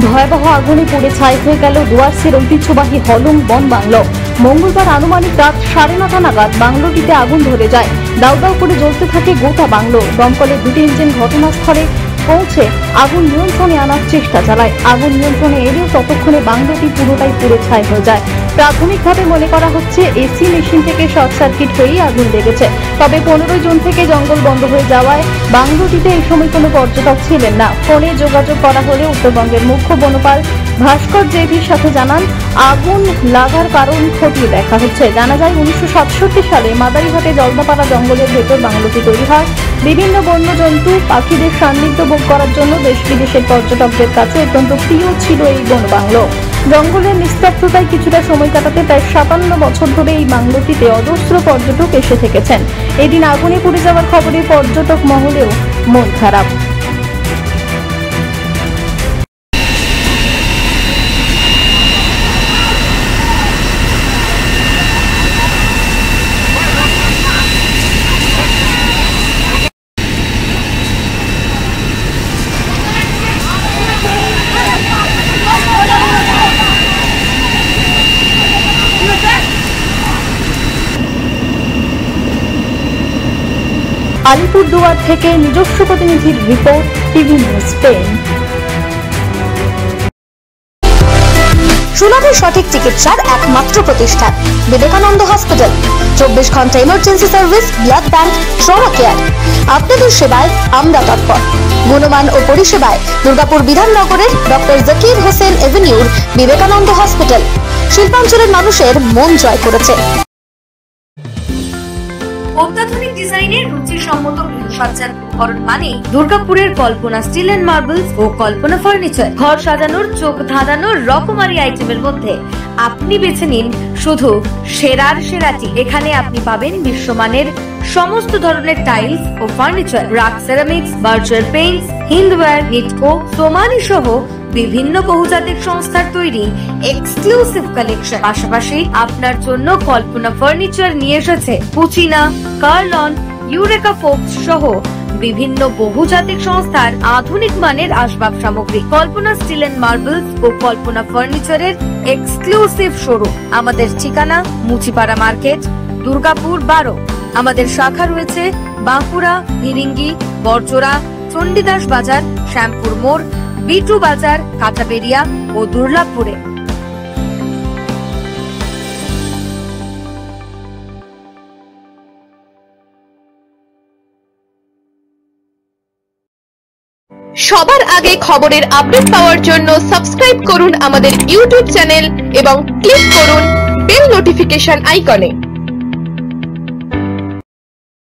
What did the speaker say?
ভয়াবহ আগুনে পুড়ে ছাই হয়ে গেল ডুয়ার্সের ঐতিহ্যবাহী হলং বন বাংলো। মঙ্গলবার আনুমানিক রাত 9:30 নাগাদ বাংলোটিতে আগুন ধরে যায়। দাউ দাউ করে জ্বলতে থাকে গোটা বাংলো। দমকলের 2টি ইঞ্জিন ঘটনাস্থলে পৌঁছে আগুন নিয়ন্ত্রণে আনার চেষ্টা চালায়। আগুন নিয়ন্ত্রণে এলেও ততক্ষণে বাংলোটি পুরোটাই পুড়ে ছাই হয়ে যায়। প্রাথমিকভাবে মনে করা হচ্ছে এসি মেশিন থেকে শর্ট সার্কিট হয়েই আগুন লেগেছে। তবে 15 জুন থেকে জঙ্গল বন্ধ হয়ে যাওয়ায় বাংলোটিতে এই সময় কোনো পর্যটক ছিলেন না। ফোনে যোগাযোগ করা হলে উত্তরবঙ্গের মুখ্য বনপাল ভাস্কর জেভির সাথে জানান, আগুন লাগার কারণ খতিয়ে দেখা হচ্ছে। জানা যায় 1967 সালে মাদারিঘাটে জলদাপাড়া জঙ্গলের ভেতর বাংলোটি তৈরি হয়। বিভিন্ন বন্যজন্তু পাখিদের সান্নিধ্য ভোগ করার জন্য দেশ বিদেশের পর্যটকদের কাছে অত্যন্ত প্রিয় ছিল এই বন বাংলো। জঙ্গলের নিস্তব্ধতায় কিছুটা সময় কাটাতে প্রায় 57 বছর ধরে এই বাংলোটিতে অজস্র পর্যটক এসে থেকেছেন। এদিন আগুনে পুড়ে যাওয়ার খবরে পর্যটক মহলেও মন খারাপ। আলিপুরদুয়ার থেকে নিজস্ব প্রতিনিধির রিপোর্ট, টিভি নিউজ 10। সুলভে সঠিক চিকিৎসার একমাত্র প্রতিষ্ঠান বিবেকানন্দ হসপিটাল। 24 ঘন্টা emergency service, blood bank, trauma care. আপনাদের সেবায় আমরা তৎপর। গুণমান ও পরিষেবায় দুর্গাপুর বিধাননগরের ডক্টর জাকির হোসেন এভিনিউর বিবেকানন্দ হসপিটাল শিল্পাঞ্চলের মানুষের মন জয় করেছে। অত্যাধুনিক ডিজাইনের রুচিসম্মত গৃহসজ্জার উপকরণ মানে দুর্গাপুরের কল্পনা স্টিল এন্ড মার্বেলস ও কল্পনা ফার্নিচার। ঘর সাজানোর, চোখ ধাঁধানোর রকমারি আইটেমের মধ্যে আপনি বেছে নিন শুধু সেরার সেরাটি। এখানে আপনি পাবেন বিশ্বমানের সমস্ত ধরনের টাইলস ও furniture, RAK ceramics, Berger Paints, Hindware, Nitco, Somany সহ বিভিন্ন বহুজাতিক সংস্থার তৈরি এক্সক্লুসিভ কালেকশন। পাশাপাশি আপনার জন্য কল্পনা ফার্নিচার নিয়ে এসেছে পুচিনা, কার্লন, ইউরেকা ফোকস সহ বিভিন্ন বহুজাতিক সংস্থার আধুনিক মানের আসবাব সামগ্রী। কল্পনা স্টিল এন্ড মার্বেলস ও কল্পনা ফার্নিচারের এক্সক্লুসিভ শোরুম। আমাদের ঠিকানা মুচিপাড়া মার্কেট, দুর্গাপুর 12। আমাদের শাখা রয়েছে বাঁকুড়া, ভিরিঙ্গি, বরজোড়া, চণ্ডীদাস বাজার, শ্যামপুর মোড়, বিটু বাজার, কাটাবেরিয়া ও দুর্লাভপুরে। সবার আগে খবরের আপডেট পাওয়ার জন্য সাবস্ক্রাইব করুন আমাদের ইউটিউব চ্যানেল এবং ক্লিক করুন বেল নোটিফিকেশন আইকনে।